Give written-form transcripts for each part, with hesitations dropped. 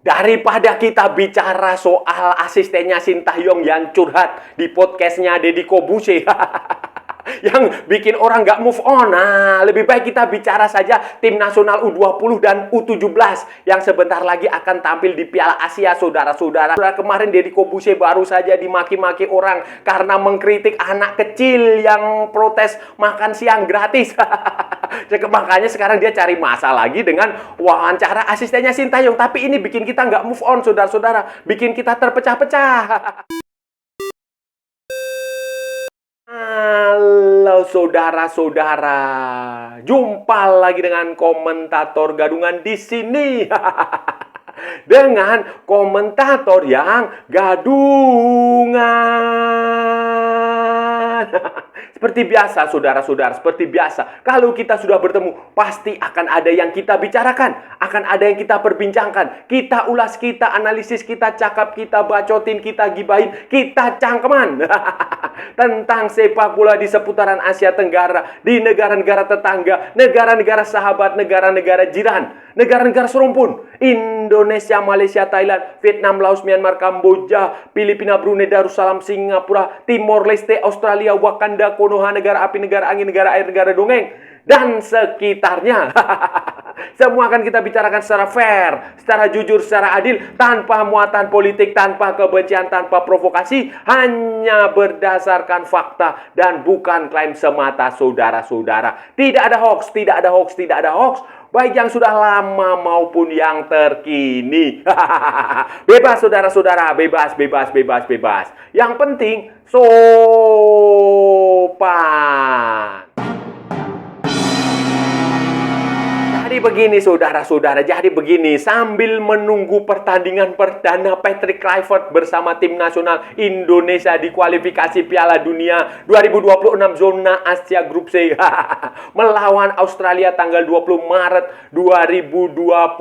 Daripada kita bicara soal asistennya Sintayong yang curhat di podcastnya Deddy Kobuse yang bikin orang nggak move on. Nah, lebih baik kita bicara saja tim nasional U20 dan U17 yang sebentar lagi akan tampil di Piala Asia, saudara-saudara. Kemarin Deddy Kobuse baru saja dimaki-maki orang karena mengkritik anak kecil yang protes makan siang gratis. Makanya sekarang dia cari masa lagi dengan wawancara asistennya Sintayong. Tapi ini bikin kita nggak move on, saudara-saudara. Bikin kita terpecah-pecah. Halo saudara-saudara, jumpa lagi dengan komentator gadungan di sini. Dengan komentator yang gadungan. Seperti biasa, saudara-saudara, seperti biasa. Kalau kita sudah bertemu, pasti akan ada yang kita bicarakan. Akan ada yang kita perbincangkan. Kita ulas, kita analisis, kita cakap, kita bacotin, kita gibahin, kita cangkeman. Tentang sepak bola di seputaran Asia Tenggara, di negara-negara tetangga, negara-negara sahabat, negara-negara jiran, negara-negara serumpun. Indonesia, Malaysia, Thailand, Vietnam, Laos, Myanmar, Kamboja, Filipina, Brunei, Darussalam, Singapura, Timor Leste, Australia, Wakanda, Konoha, negara api, negara angin, negara air, negara dongeng, dan sekitarnya. Semua akan kita bicarakan secara fair, secara jujur, secara adil, tanpa muatan politik, tanpa kebencian, tanpa provokasi, hanya berdasarkan fakta dan bukan klaim semata, saudara-saudara. Tidak ada hoax, tidak ada hoax, tidak ada hoax. Baik yang sudah lama maupun yang terkini. Bebas, saudara-saudara. Bebas, bebas, bebas, bebas. Yang penting, sopan. Jadi begini, saudara-saudara. Jadi begini, sambil menunggu pertandingan perdana Patrick Kluivert bersama tim nasional Indonesia di kualifikasi Piala Dunia 2026 zona Asia Grup C melawan Australia tanggal 20 Maret 2025,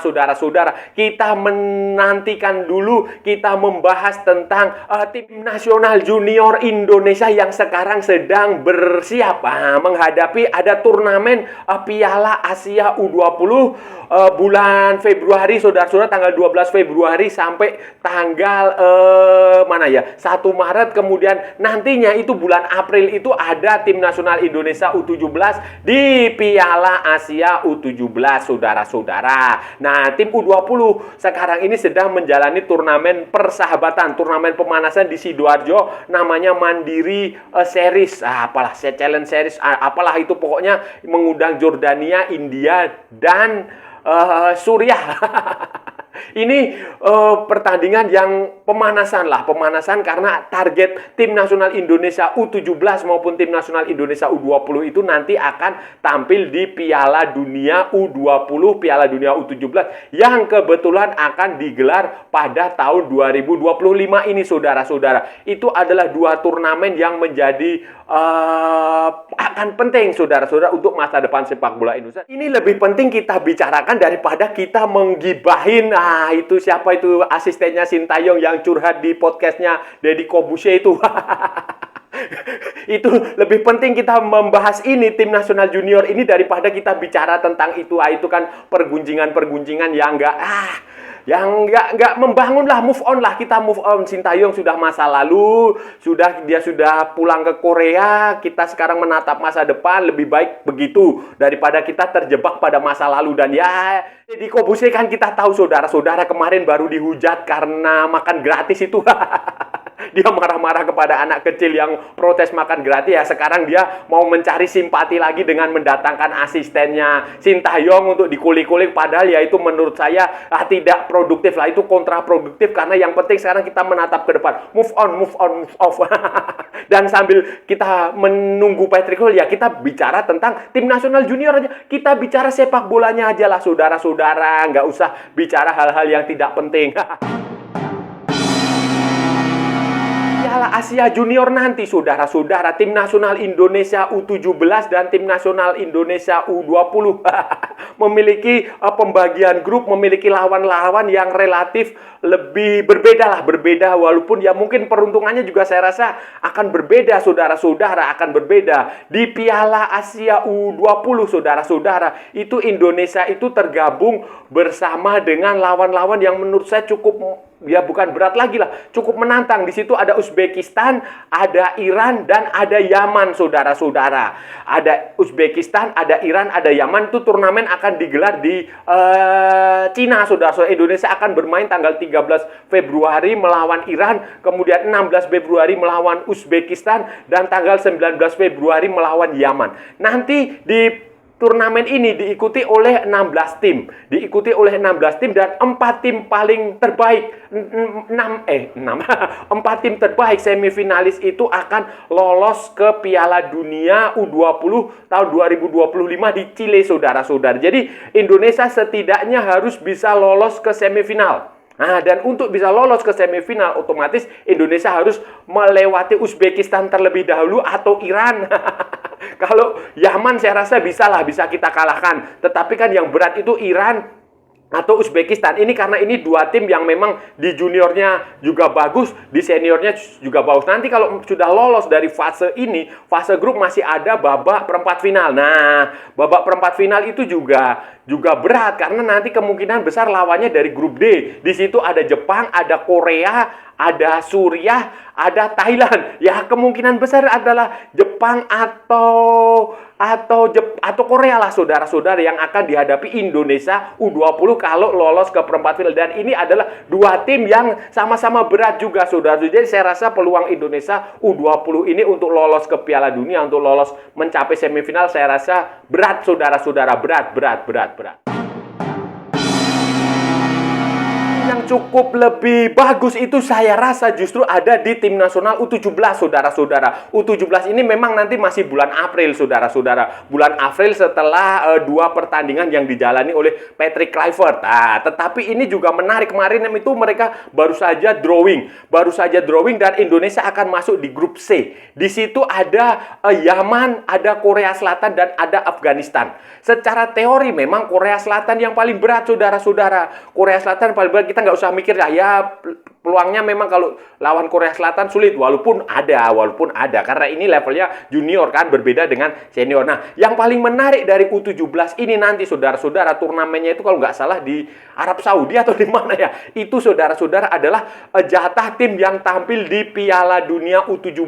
saudara-saudara. Kita menantikan dulu, kita membahas tentang tim nasional junior Indonesia yang sekarang sedang bersiap menghadapi ada turnamen Piala Asia U20 bulan Februari, saudara-saudara, tanggal 12 Februari sampai tanggal 1 Maret. Kemudian nantinya itu bulan April itu ada tim nasional Indonesia U17 di Piala Asia U17, saudara-saudara. Nah, tim U20 sekarang ini sedang menjalani turnamen persahabatan, turnamen pemanasan di Sidoarjo, namanya Mandiri Series, apalah Challenge Series, apalah itu, pokoknya mengundang Jordania, India, dan Suriah. Ini pertandingan yang pemanasan karena target tim nasional Indonesia U17 maupun tim nasional Indonesia U20 itu nanti akan tampil di Piala Dunia U20, Piala Dunia U17 yang kebetulan akan digelar pada tahun 2025 ini, saudara-saudara. Itu adalah dua turnamen yang menjadi akan penting, saudara-saudara, untuk masa depan sepak bola Indonesia. Ini lebih penting kita bicarakan daripada kita menggibahin itu siapa itu asistennya Sintayong yang curhat di podcastnya Deddy Kobuse itu. Itu lebih penting kita membahas ini, tim nasional junior ini, daripada kita bicara tentang itu. Itu kan pergunjingan yang nggak membangun lah. Move on lah, kita move on. Sintayong sudah masa lalu, dia sudah pulang ke Korea. Kita sekarang menatap masa depan, lebih baik begitu daripada kita terjebak pada masa lalu. Dan di Kobuse kan kita tahu, saudara-saudara, kemarin baru dihujat karena makan gratis itu. Dia marah-marah kepada anak kecil yang protes makan gratis. Ya, sekarang dia mau mencari simpati lagi dengan mendatangkan asistennya Sintayong untuk dikulik-kulik. Padahal ya itu menurut saya tidak produktif lah. Itu kontraproduktif, karena yang penting sekarang kita menatap ke depan. Move on, move on, move off. Dan sambil kita menunggu Patrick Kluivert, ya kita bicara tentang tim nasional junior aja. Kita bicara sepak bolanya aja lah, saudara-saudara. Nggak usah bicara hal-hal yang tidak penting. Piala Asia Junior nanti, saudara-saudara, tim nasional Indonesia U17 dan tim nasional Indonesia U20 memiliki pembagian grup, memiliki lawan-lawan yang relatif lebih berbeda walaupun ya mungkin peruntungannya juga saya rasa akan berbeda, saudara-saudara, akan berbeda. Di Piala Asia U20, saudara-saudara, itu Indonesia itu tergabung bersama dengan lawan-lawan yang menurut saya cukup, ya bukan berat lagi lah, cukup menantang. Di situ ada Uzbekistan, ada Iran, dan ada Yaman, saudara-saudara. Ada Uzbekistan, ada Iran, ada Yaman. Itu turnamen akan digelar di Cina, saudara-saudara. Indonesia akan bermain tanggal 13 Februari melawan Iran, kemudian 16 Februari melawan Uzbekistan, dan tanggal 19 Februari melawan Yaman. Nanti di turnamen ini diikuti oleh 16 tim. Diikuti oleh 16 tim dan 4 tim paling terbaik. 4 tim terbaik semifinalis itu akan lolos ke Piala Dunia U20 tahun 2025 di Chile, saudara-saudara. Jadi Indonesia setidaknya harus bisa lolos ke semifinal. Nah, dan untuk bisa lolos ke semifinal, otomatis Indonesia harus melewati Uzbekistan terlebih dahulu atau Iran. Kalau Yaman saya rasa bisa kita kalahkan. Tetapi kan yang berat itu Iran atau Uzbekistan. Ini karena ini dua tim yang memang di juniornya juga bagus, di seniornya juga bagus. Nanti kalau sudah lolos dari fase ini, fase grup masih ada babak perempat final. Nah, babak perempat final itu juga berat karena nanti kemungkinan besar lawannya dari grup D. Di situ ada Jepang, ada Korea, ada Suriah, ada Thailand. Ya, kemungkinan besar adalah Jepang atau Korea lah, saudara-saudara, yang akan dihadapi Indonesia U20 kalau lolos ke perempat final. Dan ini adalah dua tim yang sama-sama berat juga, saudara. Jadi saya rasa peluang Indonesia U20 ini untuk lolos ke Piala Dunia, untuk lolos mencapai semifinal, saya rasa berat, saudara-saudara. Berat. Yang cukup lebih bagus itu saya rasa justru ada di tim nasional U17, saudara-saudara. U17 ini memang nanti masih bulan April, saudara-saudara. Bulan April setelah dua pertandingan yang dijalani oleh Patrick Kluivert. Nah, tetapi ini juga menarik. Kemarin itu mereka baru saja drawing dan Indonesia akan masuk di grup C. Di situ ada Yaman, ada Korea Selatan, dan ada Afghanistan. Secara teori memang Korea Selatan yang paling berat, saudara-saudara. Korea Selatan paling berat, kita nggak usah mikir lah ya, peluangnya memang kalau lawan Korea Selatan sulit, walaupun ada karena ini levelnya junior kan, berbeda dengan senior. Nah, yang paling menarik dari U17 ini nanti, saudara-saudara, turnamennya itu kalau nggak salah di Arab Saudi atau di mana ya, itu saudara-saudara adalah jatah tim yang tampil di Piala Dunia U17.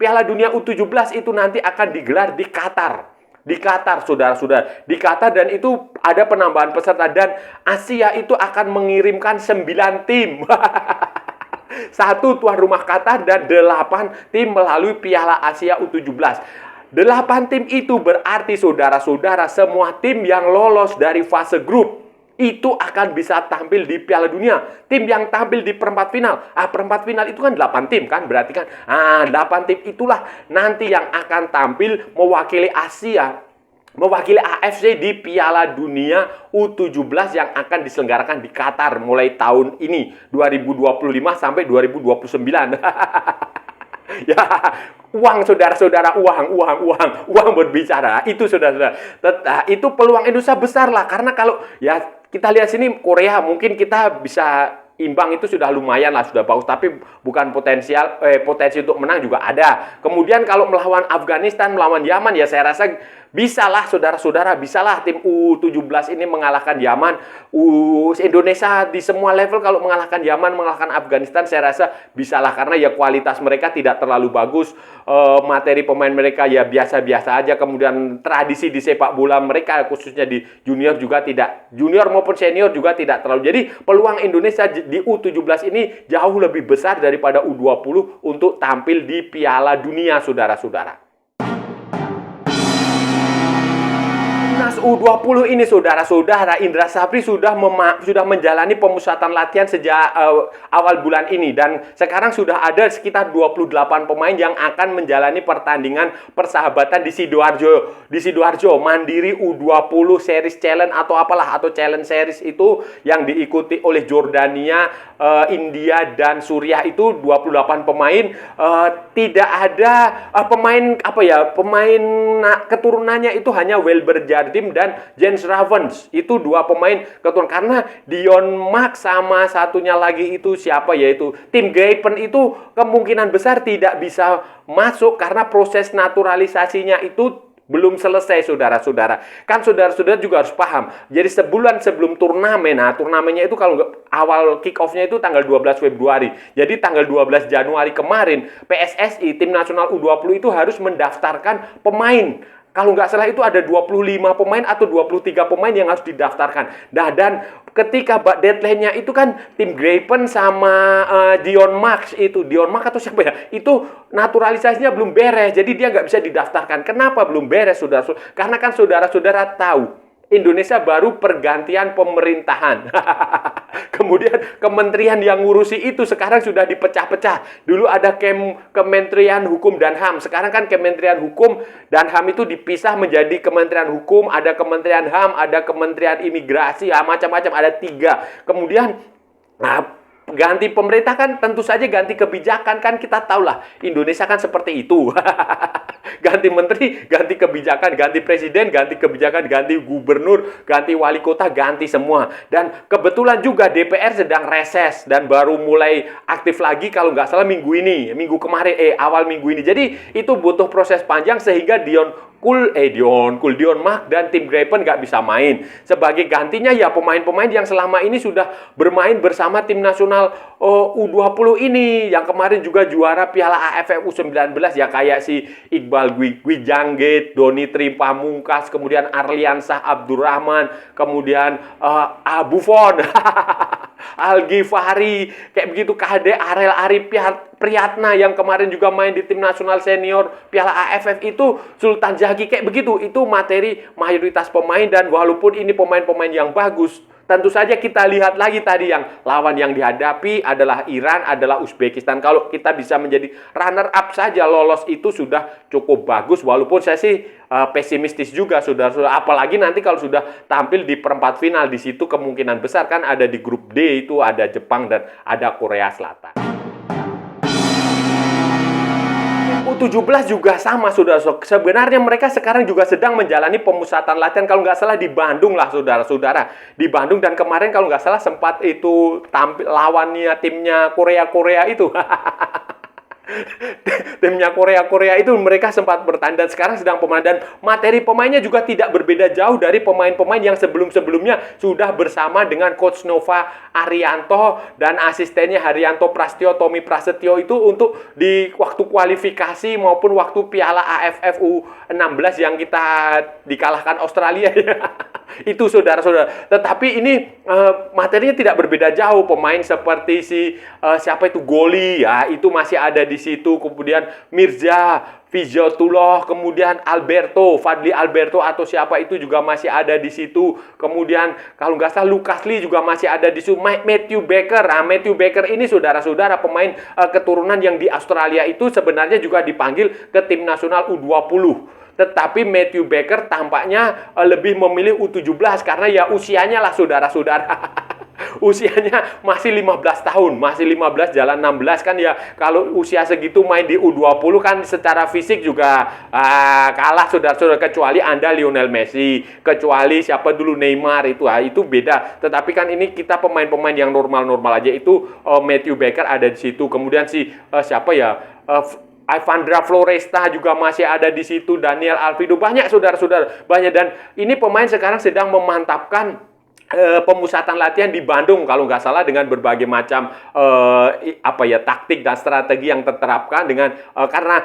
Piala Dunia U17 itu nanti akan digelar di Qatar. Di Qatar, saudara-saudara. Di Qatar, dan itu ada penambahan peserta. Dan Asia itu akan mengirimkan 9 tim. 1 tuan rumah Qatar dan 8 tim melalui Piala Asia U17. 8 tim itu berarti, saudara-saudara, semua tim yang lolos dari fase grup itu akan bisa tampil di Piala Dunia. Tim yang tampil di perempat final. Perempat final itu kan 8 tim kan, berarti kan 8 tim itulah nanti yang akan tampil mewakili Asia, mewakili AFC di Piala Dunia U17 yang akan diselenggarakan di Qatar mulai tahun ini 2025 sampai 2029. Ya, uang, saudara-saudara, uang berbicara. Itu, saudara-saudara. Itu peluang Indonesia besar lah, karena kalau ya kita lihat sini Korea mungkin kita bisa imbang, itu sudah lumayan lah, sudah bagus, tapi bukan potensi untuk menang juga ada. Kemudian kalau melawan Afghanistan, melawan Yaman, ya saya rasa bisalah, saudara-saudara, bisalah tim U17 ini mengalahkan Yaman. Indonesia di semua level kalau mengalahkan Yaman, mengalahkan Afghanistan, saya rasa bisalah, karena ya kualitas mereka tidak terlalu bagus, materi pemain mereka ya biasa-biasa aja, kemudian tradisi di sepak bola mereka khususnya di junior juga tidak, junior maupun senior juga tidak terlalu. Jadi peluang Indonesia di U17 ini jauh lebih besar daripada U20 untuk tampil di Piala Dunia, saudara-saudara. Timnas U20 ini saudara-saudara, Indra Safri sudah menjalani pemusatan latihan sejak awal bulan ini, dan sekarang sudah ada sekitar 28 pemain yang akan menjalani pertandingan persahabatan di Sidoarjo Mandiri U20 Series Challenge atau apalah, atau Challenge Series itu yang diikuti oleh Jordania, India dan Suriah. Itu 28 pemain. Tidak ada pemain keturunannya itu hanya Welber Jardim dan Jens Ravens. Itu dua pemain keturunan, karena Dion Max sama satunya lagi itu siapa, yaitu Tim Greipen, itu kemungkinan besar tidak bisa masuk karena proses naturalisasinya itu belum selesai, saudara-saudara. Kan saudara-saudara juga harus paham. Jadi sebulan sebelum turnamen, nah turnamennya itu kalau awal kick off-nya itu tanggal 12 Februari. Jadi tanggal 12 Januari kemarin, PSSI, Tim Nasional U20 itu harus mendaftarkan pemain. Kalau nggak salah itu ada 25 pemain atau 23 pemain yang harus didaftarkan. Nah, dan ketika deadline-nya itu kan Tim Greipen sama Dion Max atau siapa ya? Itu naturalisasinya belum beres. Jadi dia nggak bisa didaftarkan. Kenapa belum beres, saudara-saudara? Karena kan saudara-saudara tahu, Indonesia baru pergantian pemerintahan. Kemudian kementerian yang ngurusi itu sekarang sudah dipecah-pecah. Dulu ada Kementerian Hukum dan HAM. Sekarang kan Kementerian Hukum dan HAM itu dipisah menjadi Kementerian Hukum, ada Kementerian HAM, ada Kementerian Imigrasi, macam-macam, ada 3. Kemudian ganti pemerintah kan tentu saja ganti kebijakan, kan kita tahulah Indonesia kan seperti itu. Ganti menteri, ganti kebijakan, ganti presiden, ganti kebijakan, ganti gubernur, ganti wali kota, ganti semua. Dan kebetulan juga DPR sedang reses dan baru mulai aktif lagi kalau nggak salah minggu awal minggu ini. Jadi itu butuh proses panjang sehingga Dion Max dan Tim Greipen nggak bisa main. Sebagai gantinya ya pemain-pemain yang selama ini sudah bermain bersama Tim Nasional U20 ini, yang kemarin juga juara Piala AFF U19 ya, kayak si Iqbal Gwijangget, Doni Tri Pamungkas, kemudian Arliansah Abdurrahman, kemudian Buffon, Al-Ghifari, kayak begitu, KD Arel Ari Priyatna yang kemarin juga main di Tim Nasional Senior Piala AFF itu, Sultan Jaki, kayak begitu. Itu materi mayoritas pemain, dan walaupun ini pemain-pemain yang bagus, tentu saja kita lihat lagi tadi yang lawan yang dihadapi adalah Iran, adalah Uzbekistan. Kalau kita bisa menjadi runner up saja, lolos itu sudah cukup bagus. Walaupun saya sih pesimistis juga, saudara-saudara. Apalagi nanti kalau sudah tampil di perempat final, di situ kemungkinan besar kan ada di grup D itu ada Jepang dan ada Korea Selatan. U17 juga sama, saudara-saudara. Sebenarnya mereka sekarang juga sedang menjalani pemusatan latihan, kalau nggak salah di Bandung lah, saudara-saudara. Di Bandung, dan kemarin kalau nggak salah sempat itu tampil lawannya timnya Korea itu. Timnya Korea itu mereka sempat bertanding, sekarang sedang pemain, dan materi pemainnya juga tidak berbeda jauh dari pemain-pemain yang sebelum-sebelumnya sudah bersama dengan Coach Nova Arianto dan asistennya Haryanto Prastyo, Tommy Prasetyo itu untuk di waktu kualifikasi maupun waktu Piala AFF U16 yang kita dikalahkan Australia ya. Itu saudara-saudara. Tetapi ini materinya tidak berbeda jauh. Pemain seperti siapa itu, Goli ya, itu masih ada di situ. Kemudian Mirza Fiziotullah, kemudian Fadli Alberto atau siapa itu juga masih ada di situ. Kemudian kalau nggak salah Lucas Lee juga masih ada di situ. Matthew Baker. Matthew Baker ini saudara-saudara pemain keturunan yang di Australia itu sebenarnya juga dipanggil ke Tim Nasional U20. Tetapi Matthew Baker tampaknya lebih memilih U17 karena ya usianya lah, saudara-saudara. Usianya masih 15 tahun, masih 15 jalan 16 kan ya. Kalau usia segitu main di U20 kan secara fisik juga kalah, saudara-saudara, kecuali Anda Lionel Messi, kecuali siapa dulu Neymar itu beda. Tetapi kan ini kita pemain-pemain yang normal-normal aja itu. Matthew Baker ada di situ. Kemudian siapa ya? Ivandra Floresta juga masih ada di situ, Daniel Alvido, banyak saudara-saudara, banyak. Dan ini pemain sekarang sedang memantapkan pemusatan latihan di Bandung kalau nggak salah, dengan berbagai macam taktik dan strategi yang diterapkan dengan karena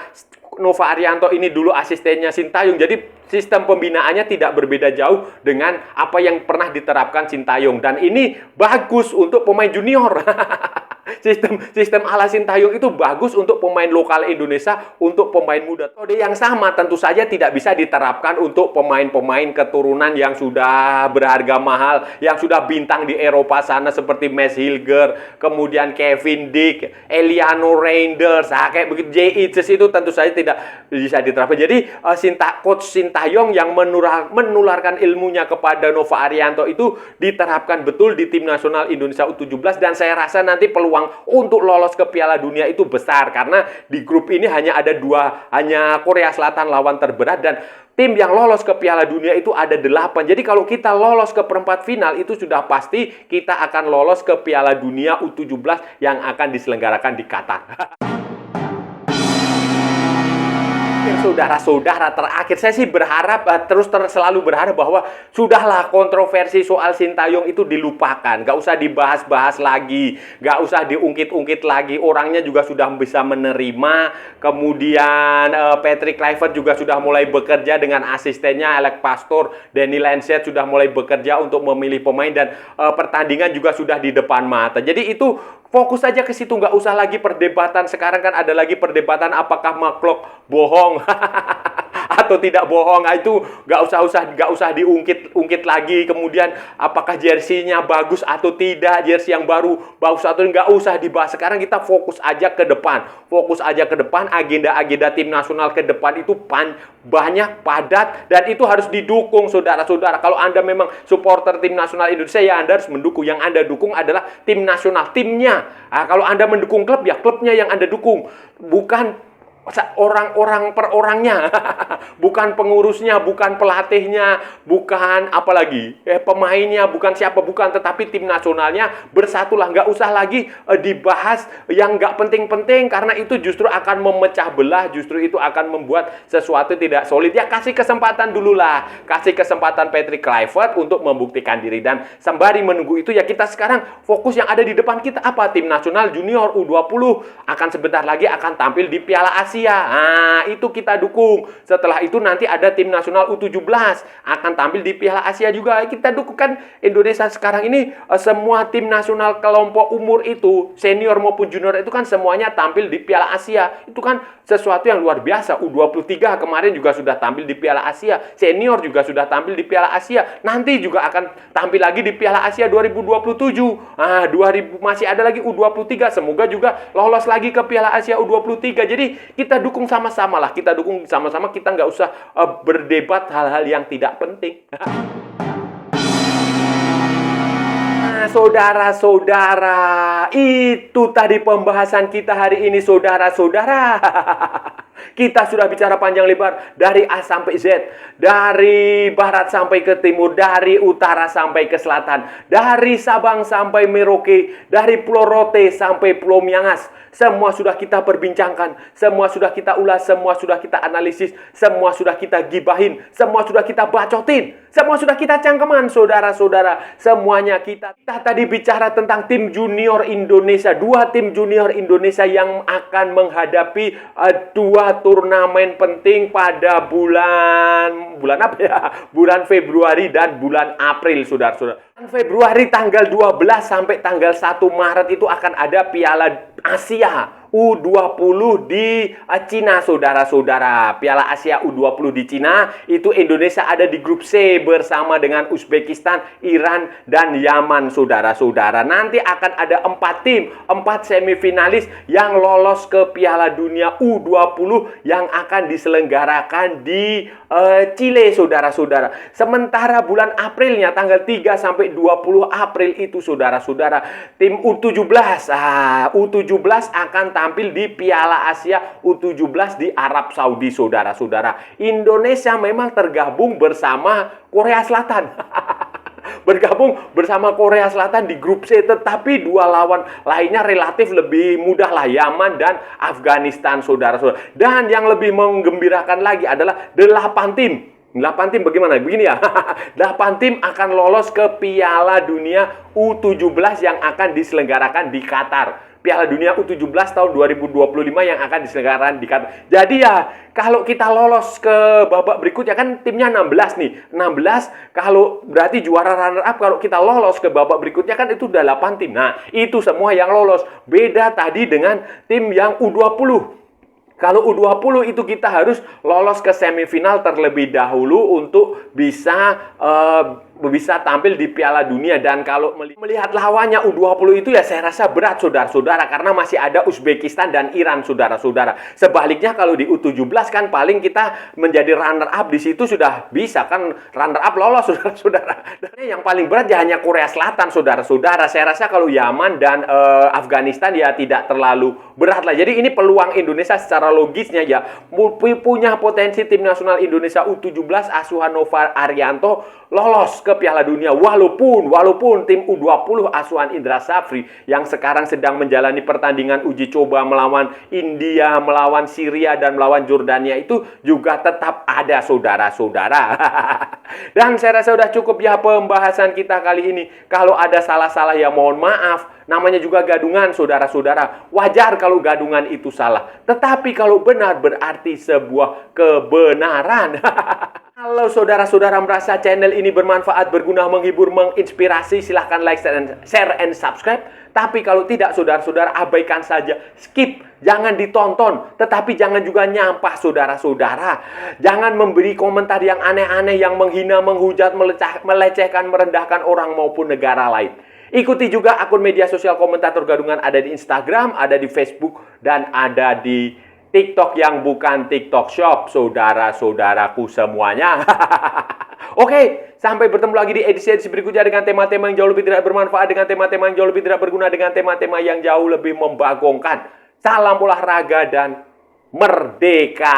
Nova Arianto ini dulu asistennya Sintayong, jadi sistem pembinaannya tidak berbeda jauh dengan apa yang pernah diterapkan Sintayong, dan ini bagus untuk pemain junior. Sistem sistem ala Sintayong itu bagus untuk pemain lokal Indonesia, untuk pemain muda. Metode yang sama tentu saja tidak bisa diterapkan untuk pemain-pemain keturunan yang sudah berharga mahal, yang sudah bintang di Eropa sana seperti Mads Hilger, kemudian Kevin Dick, Eliano Reinders, kayak begitu. Jay Itzes itu tentu saja tidak bisa diterapkan. Jadi Coach Sintayong yang menularkan ilmunya kepada Nova Arianto itu diterapkan betul di tim nasional Indonesia U17, dan saya rasa nanti peluang untuk lolos ke Piala Dunia itu besar karena di grup ini hanya ada hanya Korea Selatan lawan terberat, dan tim yang lolos ke Piala Dunia itu ada 8. Jadi kalau kita lolos ke perempat final itu sudah pasti kita akan lolos ke Piala Dunia U17 yang akan diselenggarakan di Qatar. Saudara-saudara, terakhir saya sih berharap selalu berharap bahwa sudahlah kontroversi soal Sintayong itu dilupakan, nggak usah dibahas-bahas lagi, nggak usah diungkit-ungkit lagi. Orangnya juga sudah bisa menerima. Kemudian Patrick Kluivert juga sudah mulai bekerja dengan asistennya Alex Pastor, Danny Lancet sudah mulai bekerja untuk memilih pemain, dan pertandingan juga sudah di depan mata. Jadi itu fokus saja ke situ, nggak usah lagi perdebatan. Sekarang kan ada lagi perdebatan apakah McClough bohong atau tidak bohong. Itu nggak usah diungkit lagi. Kemudian apakah jersinya bagus atau tidak, jersey yang baru bagus atau nggak usah dibahas. Sekarang kita fokus aja ke depan. Fokus aja ke depan. Agenda-agenda tim nasional ke depan itu banyak, padat, dan itu harus didukung, saudara-saudara. Kalau Anda memang supporter tim nasional Indonesia, ya Anda harus mendukung. Yang Anda dukung adalah tim nasional, timnya. Kalau Anda mendukung klub, ya klubnya yang Anda dukung, bukan orang-orang per orangnya, bukan pengurusnya, bukan pelatihnya, bukan apalagi pemainnya, bukan siapa, bukan, tetapi tim nasionalnya. Bersatulah, nggak usah lagi dibahas yang nggak penting-penting, karena itu justru akan memecah belah, justru itu akan membuat sesuatu tidak solid. Ya kasih kesempatan dulu lah, kasih kesempatan Patrick Kluivert untuk membuktikan diri, dan sembari menunggu itu ya kita sekarang fokus yang ada di depan kita apa? Tim nasional junior U20 akan sebentar lagi akan tampil di Piala Asia. Nah, itu kita dukung. Setelah itu nanti ada tim nasional U17 akan tampil di Piala Asia juga. Kita dukung. Kan Indonesia sekarang ini semua tim nasional kelompok umur itu, senior maupun junior itu kan semuanya tampil di Piala Asia. Itu kan sesuatu yang luar biasa. U23 kemarin juga sudah tampil di Piala Asia. Senior juga sudah tampil di Piala Asia. Nanti juga akan tampil lagi di Piala Asia 2027. Nah, masih ada lagi U23. Semoga juga lolos lagi ke Piala Asia U23. Jadi kita dukung sama-sama lah, kita dukung sama-sama, kita nggak usah berdebat hal-hal yang tidak penting. Nah, saudara-saudara, itu tadi pembahasan kita hari ini, saudara-saudara. Kita sudah bicara panjang lebar dari A sampai Z, dari barat sampai ke timur, dari utara sampai ke selatan, dari Sabang sampai Merauke, dari Pulau Rote sampai Pulau Miangas. Semua sudah kita perbincangkan, semua sudah kita ulas, semua sudah kita analisis, semua sudah kita gibahin, semua sudah kita bacotin, semua sudah kita cangkeman, saudara-saudara. Semuanya kita tadi bicara tentang tim junior Indonesia, 2 tim junior Indonesia yang akan menghadapi 2 turnamen penting pada bulan apa ya? Bulan Februari dan bulan April, saudara-saudara. Februari tanggal 12 sampai tanggal 1 Maret itu akan ada Piala Asia U20 di Cina, saudara-saudara. Piala Asia U20 di Cina, itu Indonesia ada di grup C bersama dengan Uzbekistan, Iran, dan Yaman, saudara-saudara. Nanti akan ada 4 tim, 4 semifinalis yang lolos ke Piala Dunia U20 yang akan diselenggarakan di Chile, saudara-saudara. Sementara bulan Aprilnya, tanggal 3 sampai 20 April itu, saudara-saudara, tim U17 akan tampil di Piala Asia U17 di Arab Saudi, saudara-saudara. Indonesia memang tergabung bersama Korea Selatan. Bergabung bersama Korea Selatan di grup C, tetapi 2 lawan lainnya relatif lebih mudah lah, Yaman dan Afghanistan, saudara-saudara. Dan yang lebih menggembirakan lagi adalah 8 tim. 8 tim bagaimana? Begini ya, 8 tim akan lolos ke Piala Dunia U17 yang akan diselenggarakan di Qatar. Piala Dunia U17 tahun 2025 yang akan diselenggarakan di Qatar. Jadi ya, kalau kita lolos ke babak berikutnya, kan timnya 16 nih. 16, kalau berarti juara runner up, kalau kita lolos ke babak berikutnya kan itu udah 8 tim. Nah, itu semua yang lolos. Beda tadi dengan tim yang U20. Kalau U20 itu kita harus lolos ke semifinal terlebih dahulu untuk bisa tampil di Piala Dunia. Dan kalau melihat lawannya U20 itu ya saya rasa berat saudara-saudara, karena masih ada Uzbekistan dan Iran saudara-saudara. Sebaliknya kalau di U17 kan paling kita menjadi runner up, di situ sudah bisa kan runner up lolos saudara-saudara. Dan yang paling berat ya hanya Korea Selatan saudara-saudara. Saya rasa kalau Yaman dan Afghanistan ya tidak terlalu berat lah. Jadi ini peluang Indonesia secara logisnya ya punya potensi tim nasional Indonesia U17 asuhan Nova Arianto lolos ke Piala Dunia, walaupun tim U20 asuhan Indra Safri yang sekarang sedang menjalani pertandingan uji coba melawan India, melawan Syria dan melawan Jordania itu juga tetap ada saudara-saudara. Dan saya rasa sudah cukup ya pembahasan kita kali ini. Kalau ada salah-salah ya mohon maaf. Namanya juga gadungan saudara-saudara. Wajar kalau gadungan itu salah. Tetapi kalau benar berarti sebuah kebenaran. Kalau saudara-saudara merasa channel ini bermanfaat, berguna, menghibur, menginspirasi, silahkan like, share, and subscribe. Tapi kalau tidak, saudara-saudara abaikan saja. Skip, jangan ditonton. Tetapi jangan juga nyampah saudara-saudara. Jangan memberi komentar yang aneh-aneh, yang menghina, menghujat, melecehkan, merendahkan orang maupun negara lain. Ikuti juga akun media sosial Komentator Gadungan, ada di Instagram, ada di Facebook, dan ada di TikTok yang bukan TikTok Shop, saudara-saudaraku semuanya. Oke, sampai bertemu lagi di edisi-edisi berikutnya dengan tema-tema yang jauh lebih tidak bermanfaat, dengan tema-tema yang jauh lebih tidak berguna, dengan tema-tema yang jauh lebih membagongkan. Salam olahraga dan merdeka!